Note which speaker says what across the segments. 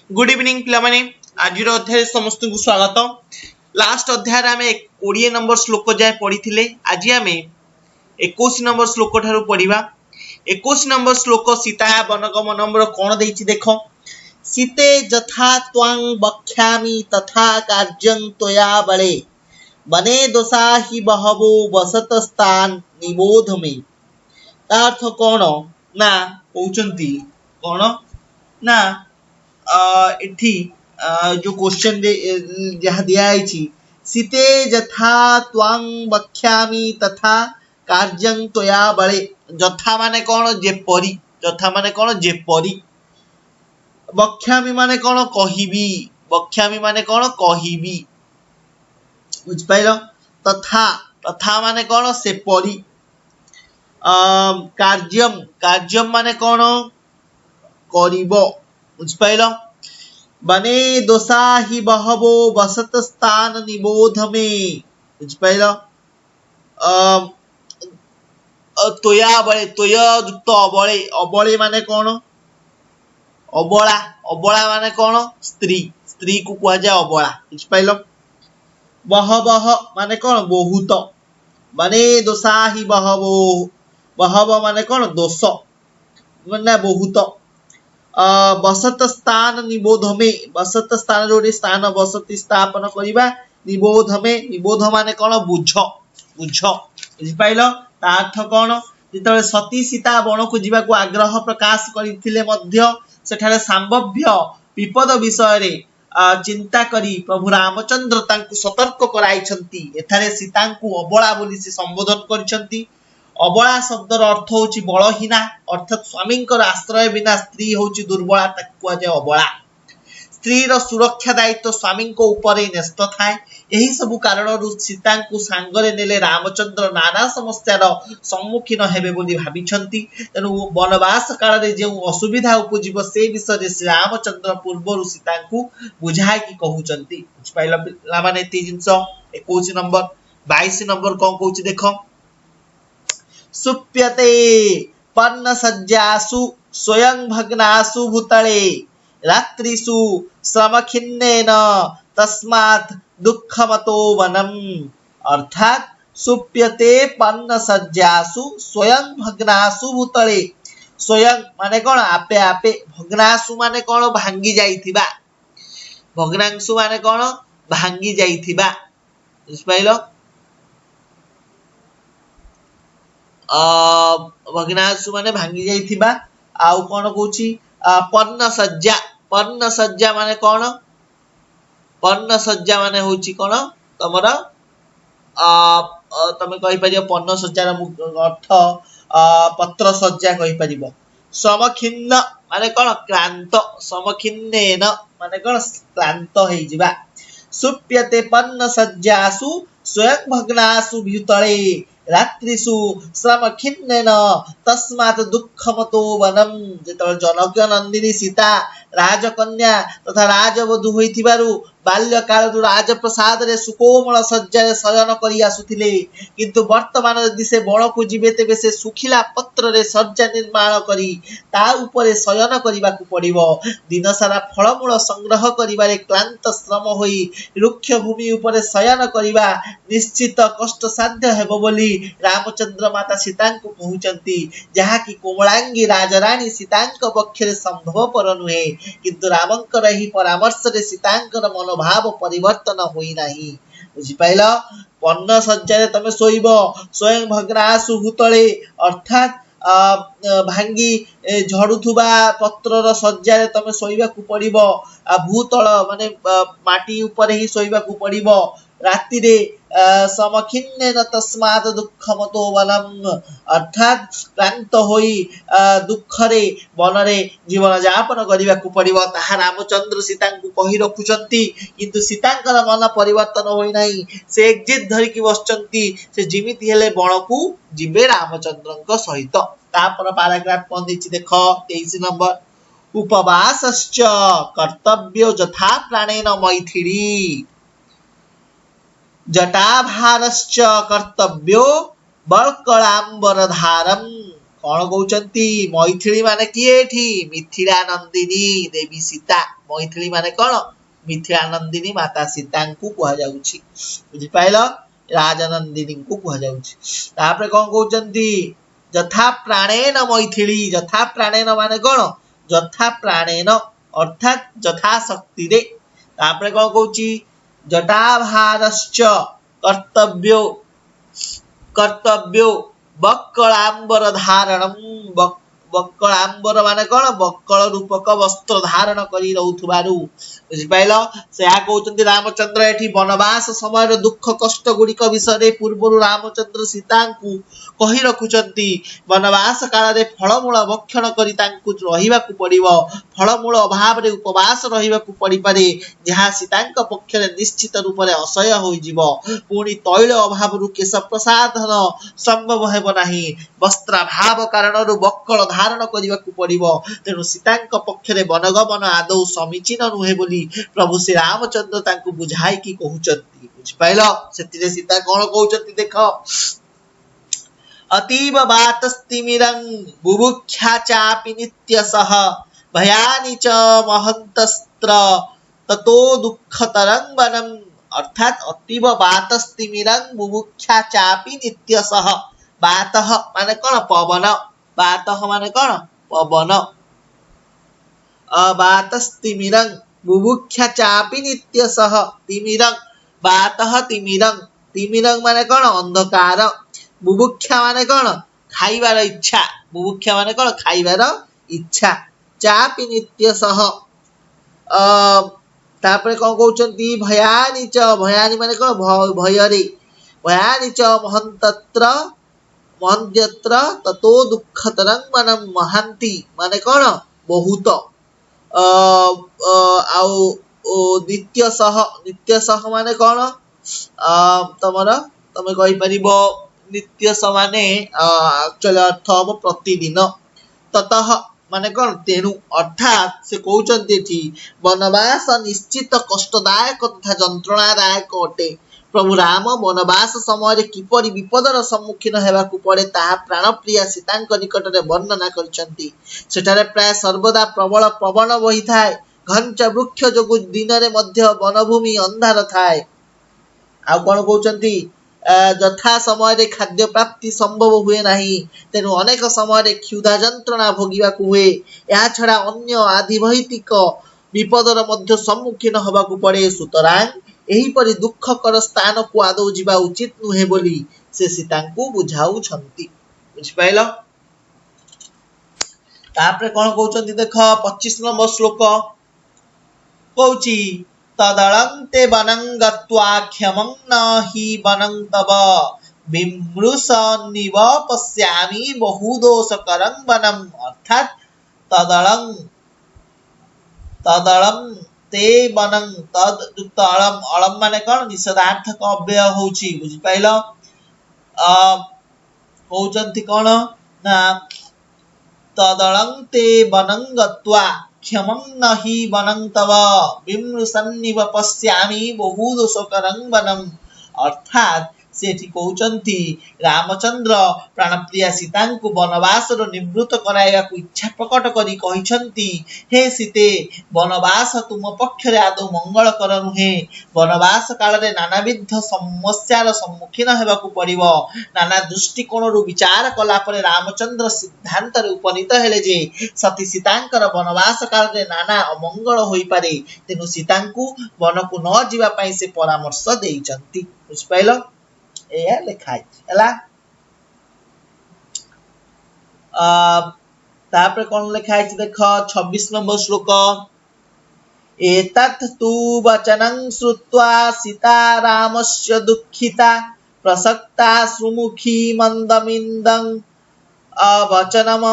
Speaker 1: Good evening पिलामाने आज अध्याय समस्त को स्वागत। लास्ट अध्याय आम 20 नंबर श्लोक जाए पढ़ी। आज आम 21 नंबर श्लोक ठारू पढ़ा। 21 नंबर श्लोक सीता वनगमनम कौन देछि देख। सीते यथा त्वां वक्ष्यामि तथा कार्यं त्वया बले वने दोषा हि बहवो वसतस्तान् निबोध मे। अर्थ कौन ना कहउचंती कौन ना इठी जो क्वेश्चन जहाँ दिया सीते यथा त्वां वक्ष्यामि तथा कार्यं त्वया बले। यथा माने कौन जेपरी, यथा माने कौन जेपरी, वक्ष्यामि माने कौन कहिबी, वक्ष्यामि माने कौन कहिबी, बुझिपाइल। तथा तथा माने कौन सेपरी। कार्यम कार्यम माने कौन करिबो, बुझिपाइल। बने दोषा हि बहवो वसत स्थान निबोध में, बुझिपाइल। तोया बळे तोय युक्त अबळे, अबळे माने कौन अबला, अबला माने कौन स्त्री, स्त्री को कहा जाए अबला, बुझिपाइल। बहवह माने कौन बहुत, बने दोषा हि बहवो, बहव माने कौन दोष माने बहुत। वसत स्थान निबोध में, वसत स्थान जो स्थान वसति स्थापन करिबा, निबोध में, निबोध माने कौन बुझ, बुझ, बुझिपाइल। ता अर्थ कौन जिते सती सीता वन को जीवा को आग्रह प्रकाश करथिले मध्य सेठारे संभव्य विपद विषय रे चिंता करी प्रभु रामचंद्र तांकु सतर्क कराइछंती। एथारे सीता को अबला बोली से संबोधन करछंती। अबला शब्दर अर्थ होची बलहीना, अर्थात स्वामी आश्रय बिना स्त्री होची दुर्बला, ताकु जाए अबला। स्त्रीर सुरक्षा दायित्व स्वामी उपरे न्यस्त थाए। यही सबु कारण सीता को सांगरे नेले रामचंद्र नाना समस्यार सम्मुखीन हेबे बोली भाबिछंती। तेणु वनवास काल रे जे असुविधा उपजिव से विषय श्री रामचंद्र पूर्व सीता को बुझाई कि कहउचंती, बुझिपाइल पिला माने। ती जिंस 21 नंबर 22 नंबर कोन कहउची देख। सुप्यते पन्न सज्जासु स्वयं भग्नासु भूतले रात्रिषु श्रमखिन्नेन तस्मात् दुःखमतो वनम। अर्थात सुप्यते पन्न सज्जासु स्वयं भग्नासु भूतले। स्वयं माने कौन आपे आपे, भग्नासु माने कौन भांगी जाइथिबा, भग्नांशु माने कौन भांगी जाइथिबा, बुझिपाइल। भग्नांशु माने भांगी जाइथिबा। आउ कौन कहूची पन्न सज्जा, पन्न सज्जा माने कौन, पन्न सज्जा माने होची कौन तमर तमे कहि परियो पन्न सज्जार अर्थ पत्र सज्जा कहि परिबो। समखिन्न माने कौन क्लांत, समखिन्नेन माने कौन क्लांत हेइ जिबा। सुप्यते पन्न सज्जासु स्वयं भग्नासु भूतले रात्रिषु श्रमखिन्नेन तस्मात् दुःखमतो वनम। जेतबेले जनक नंदिनी सीता राजकन्या तथा राजवधू होइथिबारु बाल्य कालरु राजप्रसाद रे सुकोमल सज्जा रे शयन करि आसुथिले, किंतु वर्तमान यदि से बण को जीवे तेबे से सुखिला पत्र रे सज्जा निर्माण करी ता उपरे शयन करिबा को पड़िबो। दिन सारा फलमूल संग्रह करिबारे क्लांत श्रम होई रुक्ष भूमि उपरे शयन करिबा निश्चित कष्ट साध्य हेबो बोली रामचंद्र माता सीता को कहउचंती, जहा कि कोमलांगी राजरानी सीता पक्षरे संभव पर नुहे। किंतु रामंकर ही परामर्श रे सीतांकर मनोभाव परिवर्तन होई नाही, बुझिपाइल। पन्न सज्जा तमे सोइब स्वयं भग्नासु भूतले, अर्थात भांगी झड़ुथुबा पत्रर सज्जा तमे सोइबा को पड़िबो। भूतल माने माटी ऊपर ही सोइबा को पड़िबो। राति रे समखिन्नेन तस्मात् दुःखमतो वनम, अर्थात क्लांत होई दुख रे वन रे जीवन यापन करिबा को पड़िबो। ताहा रामचंद्र सीता को कहि रखुचंती, किंतु सीतांकर मन परिवर्तन होई नाही। से एक जिद धरि कि बसचंती, से जिमिति हेले बण को जिबे रामचंद्रଙ୍କ सहित। तापर पैराग्राफ कोन दिछि देख 23 नंबर। उपवासश्च कर्तव्यो यथा प्राणेन मैथिली जटाभारश्च कर्तव्यो बल्कलांबरधारम। कौन कहते मैथिली माने किए एठी मिथिला नंदिनी देवी सीता मैथिली माने कौन मिथिला नंदिनी माता सीता को कह जाउछि बुझिपाइल राजनंदिनी को कह जाउछि तापर कौन कहते यथा प्राणेन मैथिली यथा प्राणेन माने कौन यथा प्राणेन अर्थात यथा शक्ति रे तापर कौन कहछि जटाभारश्च कर्तव्यो कर्तव्यो बक्कलांबर धारणम बक्कलांबर माने कौन बक्कल रूपक वस्त्र धारण करी रहउथबारु बुझिपाइल से आ कहउचंती रामचंद्र एठी वनवास समय दुख कष्ट गुड़िक विषय पूर्व रामचंद्र सीता को कही रखुचंती वनवास काल रे फलमूल भक्षण करी तांकु रहिबाकु पड़िबो फलमूल अभाव रे उपवास रहिबाकु पड़ी पारे जहा सीतांक पक्ष रे निश्चित रूप रे असह्य होई जिवो पुणी तैल अभाव रु केश प्रसाधन संभव हेबो नाही वस्त्राभाव कारण बक्कल धारण करने पड़ो तेणु सीता पक्ष वनगमन आदौ समीचीन नुहे बोली प्रभु श्री रामचंद्र बुझाई कि कहते बुझिपाइल से सीता कौन कहते देख अतीव वातस्तिमिरं बुभुक्षा चापि नित्यसः भयानि च महन्तस्त्र ततो दुःखतरं वनम् अर्थात अतीव वातस्तिमिरं बुभुक्षा चापि नित्यसः वातः माने कौन पवन वातः माने कौन पवन वातस्तिमिरं बुभुक्षा चापि नित्यसः तिमिरं वातः तिमिरं तिमिरं माने कौन अंधकार बुभुक्षा माने कौन खाइबार इच्छा बुभुक्षा माने कौन खाइबार इच्छा चापि नित्यसः तापर कौन कहउचंती भयानि च भयानि माने कौन भय रे भयानि च महन्तत्र महन्यत्र ततो दुःखतरं वनं महान्ति माने कौन बहुत नित्यसह माने कौन तमर तमे कहि परिबो नित्यसह माने एक्चुअली अर्थ हम प्रतिदिन ततः माने कौन तेणु अर्थात से कहउचंती एठी वनवास निश्चित कष्टदायक तथा जंत्रणादायक अटे प्रभु राम वनवास समय किपरि विपदर सम्मुखीन हेबाकु पड़े ताहा प्राणप्रिया सीतांक निकट रे वर्णना करिसंती सेठारे प्राय सर्वदा प्रबल पवन बही थाए घंच वृक्ष जोगु दिन रे मध्य वनभूमि अंधार थाए आ कोन कहउचंती यथा समय खाद्य प्राप्ति संभव हुए नहीं तेणु अनेक समय क्षुधा जंत्रणा भोगिबाकु हुए या छड़ा अन्य आधिभौतिक विपदर मध्य सम्मुखीन हबाकु पड़े सुतरां एही परि दुःखकर स्थान को आदौ जिबा उचित नुहे बोली से सीता को बुझाऊ छंती बुझिपाइल तापरे कोन कहउचंती देख 25 नंबर श्लोक कहउची तदलंते वनं गत्वा क्षमं न हि वनं तव विमृशन्निव पश्यामि बहुदोषकरं वनम् अर्थात तदलं ते वनं तद युक्त अलम अलम माने कौन निषेधार्थक अव्यय होउची बुझिपाइल कहउचंती कौन ना तदलं ते वनं गत्वा क्षमं न हि वनं तव विमृशन्निव पश्यामि बहुदोषकरं वनम् अर्थात सेठी कहउचंती रामचंद्र प्राणप्रिया सीता को वनवास निवृत्त कराइबा को इच्छा प्रकट करी कहिसंती हे सीते वनवास तुम पक्ष रे आदौ मंगल कर नुहे वनवास काल रे नानाविध समस्यार सम्मुखीन हेबाकु पड़िबो नाना दृष्टिकोण रु विचार कला परे रामचंद्र सिद्धांत रे उपनीत हेले जे सती सीतांकर वनवास काल रे नाना अमंगल होई पारे तेनु सीता को वन को न जीवा पई से परामर्श देइचंती बुझपाइलो एया लिखाई हला तापर कोन लिखाई देख 26 नंबर श्लोक एतत् तु वचनं श्रुत्वा सीता रामस्य दुःखिता प्रसक्ता सुमुखी मंदमिन्दं वचनम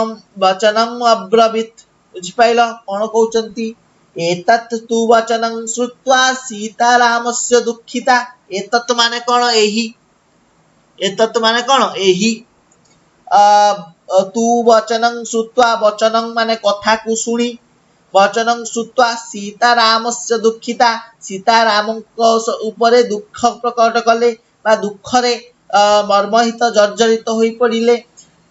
Speaker 1: अब्रवीत बुझिपाइल कोन कहउचंती एतत् तु वचनं श्रुत्वा सीता रामस्य दुःखिता एतत् माने कोन एही एतत् माने कोन एही तु वचनं श्रुत्वा वचनं माने कथा को सुनी वचनं श्रुत्वा सीता रामस्य दुःखिता सीता रामଙ୍କ उपरे दुःख प्रकट कले बा दुःख रे मर्महित जर्जरित होई पड़िले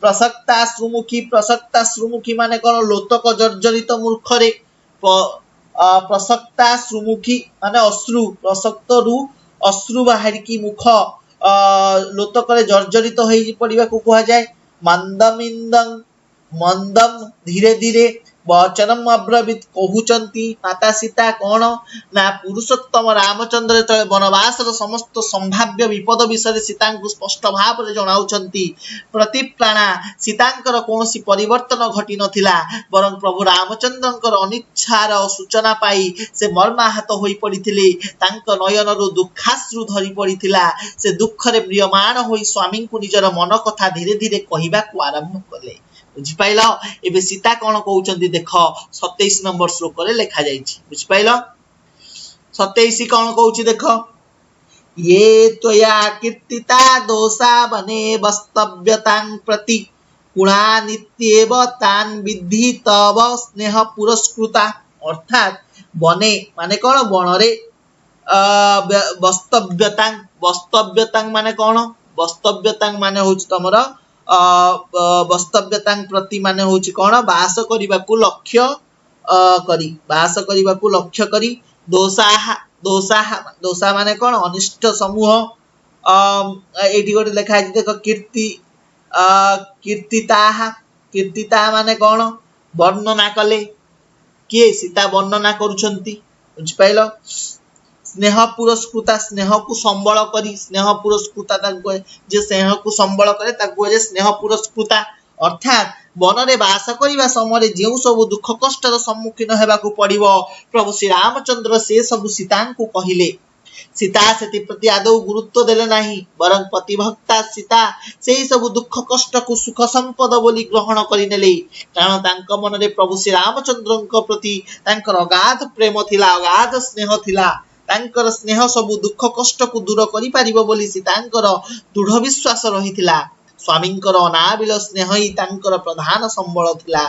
Speaker 1: प्रसक्ताश्रुमुखी माने कौन लोतक जर्जरित मूर्खरे प्रसक्ताश्रुमुखी माने अश्रु प्रसक्त रु अश्रु बाहरिकी मुख लोतक जर्जरित हो पड़ा को कह जाए मंदमिंदं मंदम धीरे धीरे वचनम अब्रवीत कहउचंती माता सीता कौन ना पुरुषोत्तम रामचंद्र जेतବେଳେ वनवासर समस्त संभाव्य विपद विषय सीता स्पष्ट भाव में जनाउचंती प्रतिप्राणा सीतांकर कौनसी परिवर्तन घटी नथिला बरं प्रभु रामचंद्रंकर अनिच्छार सूचना पाई से मर्माहत होई पड़िथिले तांक नयनरु दुखाश्रु धरी पड़िथिला से दुखरे म्रियमाण होई स्वामी को निजर मन कथा धीरे धीरे कहबाकू आरंभ कले बुझिपाइल एबे सीता कौन कहउचंती देख 27 नंबर श्लोक रे लिखा जाइछि बुझिपाइल 27 कौन कहउछि देख ये त्वया कीर्तिता दोषा वने वस्तव्यतां प्रति गुणा नित्येव तान् विद्धि तव स्नेह पुरस्कृता अर्थात वने माने कौन वनरे वस्तव्यतां माने कौन वस्तव्यतां माने होछि तमरा वस्तव्यतां प्रति माने होछि कौन बास करिबाकू लक्ष्य करी बास करिबाकू लक्ष्य करी दोषा माने कौन अनिष्ट समूह एठी गोटे लिखा है देखो कीर्तिता माने कौन वर्णना कले किए सीता वर्णना करुछंती बुझिपाइल स्नेह पुरस्कृता स्नेह को संबल करी स्नेह पुरस्कृता जे स्नेह को संबल करे ताकू स्नेह पुरस्कृता अर्थात वन रे बास करने समय जो सब दुख कष्टर सम्मुखीन होगाकू पड़िबो प्रभु श्री रामचंद्र से सब सीता को कहले सीता से प्रति आदौ गुरुत्व देले नहीं बरं प्रतिभक्ता सीता से सब दुख कष्ट को सुख संपद बोली ग्रहण करिनेले कारण तांक मन रे प्रभु श्री रामचंद्र प्रति तांकर अगाध प्रेम थिला अगाध स्नेह थिला तांकर स्नेह सबु दुख कष्ट को दूर करि पारिबो बोली सीतांकर दृढ़ विश्वास रहिथिला स्वामींकर अनाबिल स्नेह ही तांकर प्रधान संबल थिला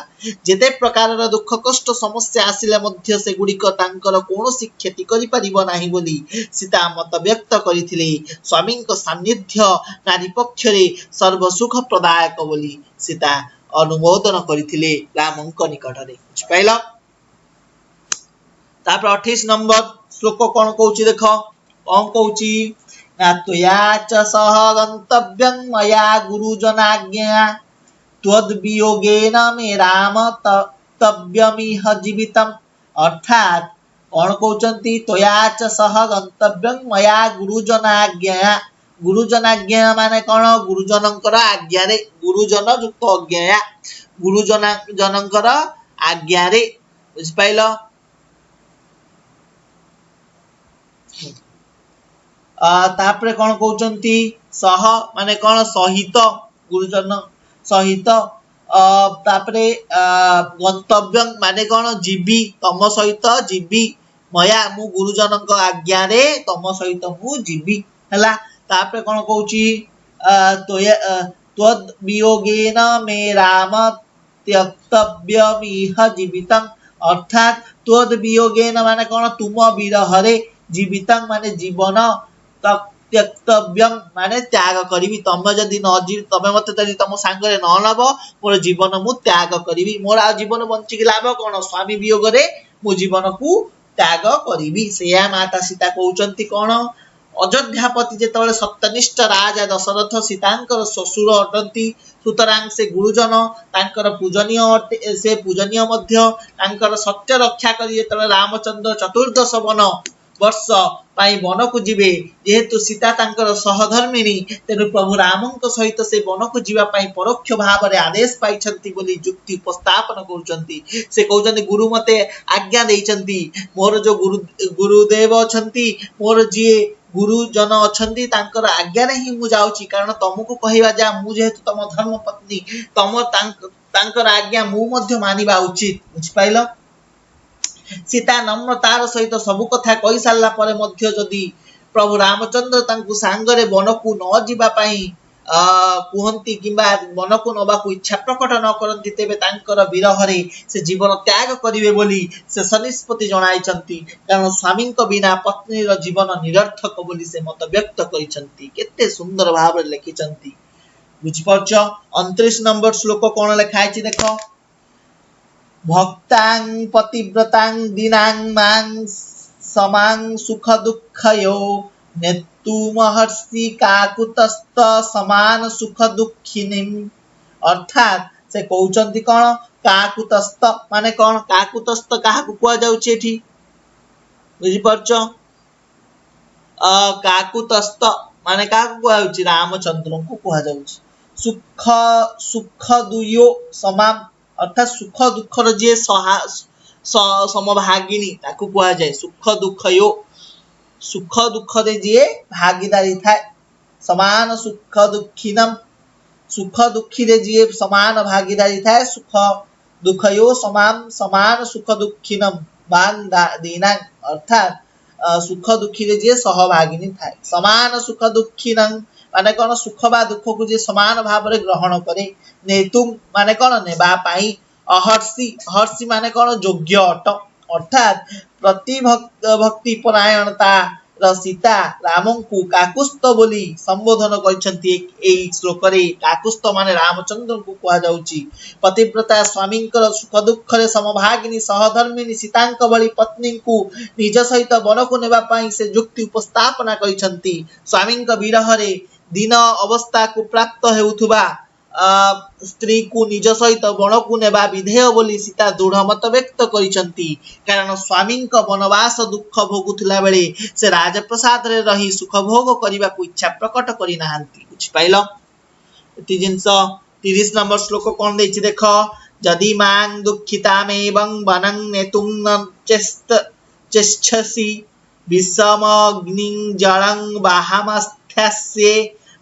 Speaker 1: जेते प्रकारर दुख कष्ट समस्या आसिले मध्य से गुडिक तांकर कोनोसी क्षति करि पारिबो नाही बोली सीता मत व्यक्त करिथिले स्वामींक सान्निध्य नारी पक्षरे सर्व सुख प्रदायक बोली सीता अनुमोदन करिथिले रामंक निकटरे बुझिपाइल तापर 28 नंबर श्लोक कौन कहउछि देख कौन कहउछि ना त्वया च सह गंतव्यं मया गुरुजनाज्ञया त्वद्वियोगेन मे राम तव्यमिह जीवितम् अर्थात कौन कहउछंती त्वया च सह गंतव्यं मया गुरुजनाज्ञया गुरुजनाज्ञा माने कौन गुरुजनंकर आज्ञा रे गुरुजन युक्त आज्ञा गुरुजनंकर आज्ञा रे बुझिपाइल तापरे कौन कहउचंती सह माने कौन सहित गुरुजन सहित तापरे गंतव्यं माने कौन जीवी तम सहित जीवी मया मु गुरुजनक आज्ञा रे तम सहित मु जीवी हला तापरे कौन कहउची त्वद वियोगेन मे राम त्यक्तव्यमिह जीवितं अर्थात त्वद वियोगेन माने कौन तुम विरहरे जीवितं माने जीवन त्यक्तव्यम माने त्याग करी तम जदि न जीव तमे मते जदि तम सांगरे न लाभ मोर जीवन मु त्याग करी मोर आ जीवन बंची लाभ कौन स्वामी वियोग रे मु जीवन को त्याग करी से माता सीता कहउचंती कौन अयोध्यापति जेतबेले सत्यनिष्ठ राजा दशरथ सीतांकर ससुर अटंती सुतरां से गुरुजन तांकर पूजनीय से पूजनीय मध्य तांकर सत्य रक्षा करी जेतबेले रामचंद्र चतुर्दश वन वर्ष पाई वन को जीवे जेहेतु सीता तांकर सहधर्मिणी तेनु प्रभु रामंक सहित से वन को जीवा पाई परोक्ष भाव रे आदेश पाइछंती बोली युक्ति उपस्थापन करूछंती से कहउछंती गुरु मते आज्ञा देइछंती मोर जो गुरुदेव अछंती मोर जे गुरुजन अछंती तांकर आज्ञा रे ही मु जाउची कारण तुमको कहवा जा मु जेहेतु तम धर्म पत्नी तम तांकर आज्ञा मु मध्य मानिबा उचित बुझिपाइल सीता नम्रतार सहित सबु कथा कहि सारला परे मध्य जदि प्रभु रामचंद्र तांकु सांगरे वन को न जीवा पाई कुहंती किंबा मन को नबा को इच्छा प्रकट न करंती तेबे तांकर विरहरे से जीवन त्याग करिवे बोली से सनिष्पत्ति जणाइछंती कारण स्वामी को बिना पत्नी जीवन निरर्थक बोली से मत व्यक्त करिछंती केते सुंदर भाव रे लिखिछंती बुझिपारछ 29 नंबर श्लोक कोन लिखाइ छि देखो भक्तां पतिव्रतां दीनां मां समां सुख दुःखयो नेतु महर्षि काकुतस्थ समान सुख दुःखिनीम अर्थात से कहउचंती कोन काकुतस्थ माने कोन काकुतस्थ काहा को कुआ जाउछि एठी बुझिपारछ काकुतस्थ माने काहा को कुआ जाउछि रामचंद्र को कुआ जाउछि सुख सुख दुयो समान अर्थात सुख दुखर जे समभागिनी ताकू कुआ जाए सुख दुखयो सुख दुख दे जे भागीदारी थाए समान सुख दुखीनम सुख दुखी रे जे समान भागीदारी थाए सुख दुखयो समान समान सुख दुखीनम बान दीना अर्थात सुख दुखी रे जे सहभागिनी थाए समान सुख दुखीनम माने कोन सुख बा दुख को जे समान भाव रे ग्रहण करे नेतुम माने कोन नेबा पाई अहर्षि हर्षि माने कोन योग्य अट अर्थात प्रति भक्ति परायणता र सीता रामंकु काकुस्थ बोली संबोधन करछंती एई श्लोक रे काकुस्थ माने रामचंद्र को कुआ जाउची पतिव्रता स्वामींकर सुख दुख रे समभागिनी सहधर्मिनी सीतांक बली पत्नी को निज सहित वन को नेबा पाई से युक्ति उपस्थापना करछंती स्वामींक विरह रे दिन अवस्था को प्राप्त हेउथुबा स्त्री को निज सहित वन को नेबा विधेय बोली सीता दृढ़ मत व्यक्त करिसंती कारण स्वामी वनवास दुख भोगुथिला बेले से राजप्रसाद रे रही सुख भोग करबा को इच्छा प्रकट करि नाहंती बुझि पाइलो एति जिंस 30 नंबर श्लोक कोन देछि देखो जदि मां दुखितामेवं वनं नेतुं न चेष्टसि विषमग्निं जलं वाहमस्थ्यस्य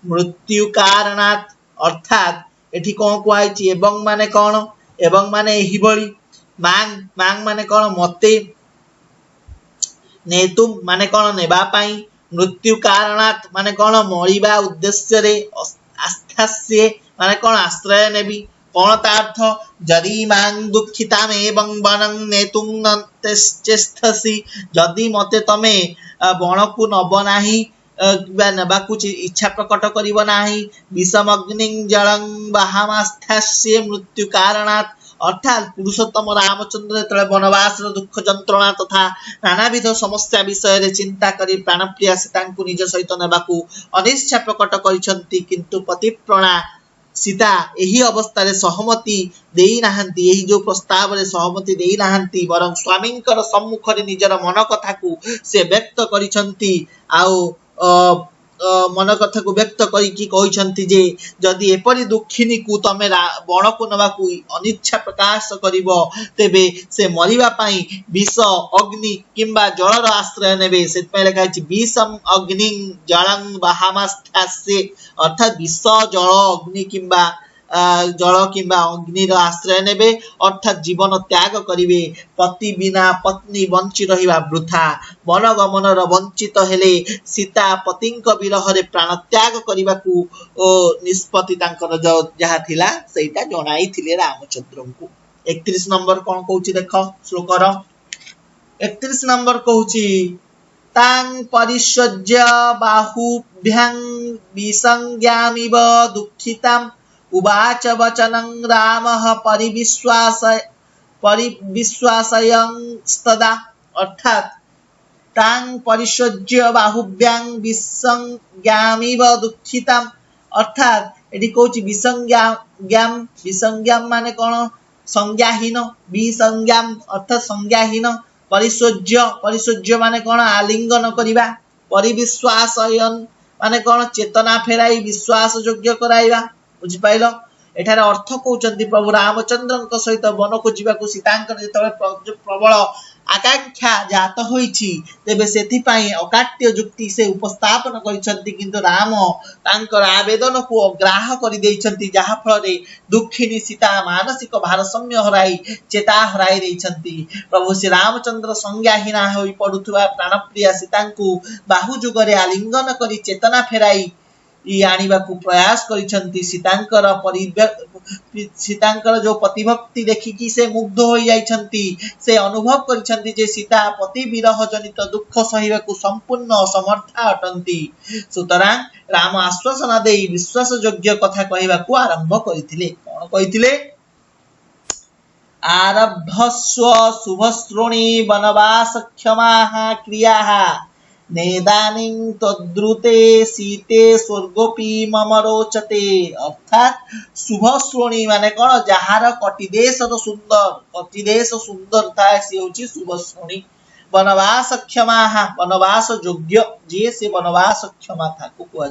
Speaker 1: मृत्यु कारणात् अर्थात एठी कोन कुआइछि एवं माने कोन एवं माने एही बळी मांग मांग माने कोन मते नेतुम माने कोन नेबा पाई मृत्यु कारणात् माने कोन मरिबा उद्देश्य रे आस्थास्य माने कोन आश्रय नेबी कोन तार्थ जदि मां दुखिताम एवं वनं नेतुं न चेष्टसि जदि मते तमे बण को नब नाही नबाकु इच्छा प्रकट करिव नाही विषमग्नि जलं वाहमास्थ्यस्य मृत्यु कारणात् अर्थात पुरुषोत्तम रामचंद्र तले वनवास दुख जंत्रणा तथा नानाविध समस्या विषय रे चिंता करी प्राणप्रिया सीता को निज सहित नबाकु अनिच्छा प्रकट करिसंती किंतु पतिप्रणा सीता एही अवस्था रे सहमति देई नाहंती एही जो प्रस्ताव रे सहमति देई नाहंती बरं स्वामींकर सम्मुख रे निजर मन कथा को से व्यक्त करिसंती आउ मन कथा को व्यक्त करी कि कहिसंती जे जदि एपरि दुखिनी को तमे बण को नबा को अनिच्छा प्रकाश करिवो तेबे से मरिबा पई विष अग्नि किंबा जलर आश्रय नेबे से पय लेखा अछि विषम अग्नि जलं वाहमस्थ्यस्य अर्थात विष जल अग्नि किंबा जल किंबा अग्नि रो आश्रय नेबे अर्थात जीवन त्याग करिवे पति बिना पत्नी बंची रहिबा वृथा मन गमन रो वंचित हेले सीता पतिंक विरह रे प्राण त्याग करिबा को निष्पत्ति तांकर जहा थिला सेटा जणाई थिले रामचंद्र को 31 नंबर कोन कहूची देखो श्लोक रो 31 नंबर कहूची तां परिष्वज्य बाहुभ्यां विसंज्ञामिव दुःखितां उवाच वचनं रामः परिविश्वासयं स्तदा अर्थात तां परिष्वज्य बाहुभ्यां विसंज्ञामिव दुःखिताम् अर्थात एठी कहूची विसंज्ञाम माने कोन संज्ञाहीन विसंज्ञाम अर्थात संज्ञाहीन परिष्वज्य माने कोन आलिंगन करिबा परिविश्वासयन माने कोन चेतना फेराई विश्वास योग्य कराइबा बुझि पाइलो एठारे अर्थ कहउचंती प्रभु रामचंद्रन सहित वन को जीवाकू सीतांकर जेतबे प्रबल आकांक्षा जात होईछि तेबे सेथि पई अकाट्य युक्ति से उपस्थापन करिसंती किंतु राम तांकर आवेदन को अग्राह्य करि दैछंती जहा फल रे दुखिनी सीता मानसिक भारसाम्य हराई चेता हराई दैछंती प्रभु श्री रामचंद्र संज्ञाहीना होई पडुथुवा प्राणप्रिया सीतांकु बाहु जुगरे आलिंगन करि चेतना फेराई आनिबाकू प्रयास करिसंती सीतांकर जो पतिभक्ति देखिकी से मुग्ध हो जाइछंती से अनुभव करिसंती जे सीता पति विरह जनित दुख सहिबाकू संपूर्ण असमर्था अटंती सुतरां राम आश्वासन देई विश्वास योग्य कथा कहिबाकू आरंभ करिथिले कोन कहिथिले आरभस्व शुभश्रोणी वनवास क्षमाः क्रियाः नेदानीं तद्रुते सीते स्वर्गोपी मम रोचते अर्थात शुभश्रोणी माने कोन जहार कटिदेश सुंदर थाए से होची शुभश्रोणी वनवास क्षमाः वनवास योग्य जे से वनवास क्षमा था को कुआ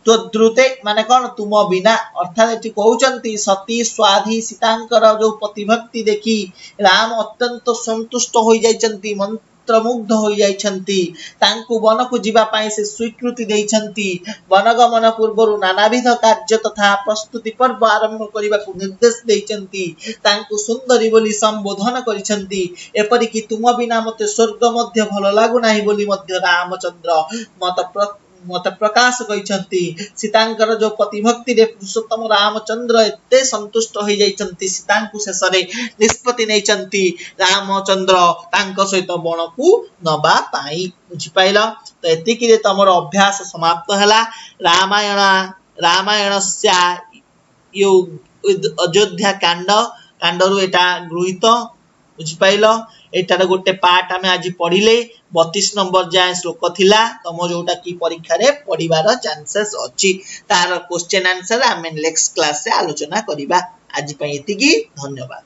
Speaker 1: तो द्रुते माने कौन तुम बिना अर्थात एटी कहउचंती सती स्वाधी सीतांकर जो प्रतिभक्ति देखी राम अत्यंत संतुष्ट हो जाइछंती मंत्रमुग्ध हो जाइछंती तांकु वन को जीवा पाई से स्वीकृति देइछंती वनगमन पूर्व नानाविध कार्य तथा प्रस्तुति पर्व आरंभ करबा को निर्देश देइछंती तांकु सुंदरी बोली संबोधन करिछंती एपरि कि तुम बिना मते स्वर्ग मध्य भलो लागु नाही बोली मध्य रामचंद्र मत प्रकाश कहिसंती सीतांकर जो प्रतिभक्ति रे पुरुषोत्तम रामचंद्र एते संतुष्ट हो जाइछंती सीतांकु शेषरे निष्पत्ति नैछंती रामचंद्र तांको सहित बणकू नबा पाई बुझि पाइला तो एतिकी रे तमर अभ्यास समाप्त हला रामायणस्य यो अयोध्या कांडरू एटा गृहीत बुझि पाइला एटार गोटे पार्ट आमे आज पढ़िले 32 नंबर जाए श्लोक थिला तम जोटा की परीक्षा रे पढ़िबार चांसेस अछि तार क्वेश्चन आंसर आमे नेक्स्ट क्लास से आलोचना करिबा आज पई एतिकी धन्यवाद।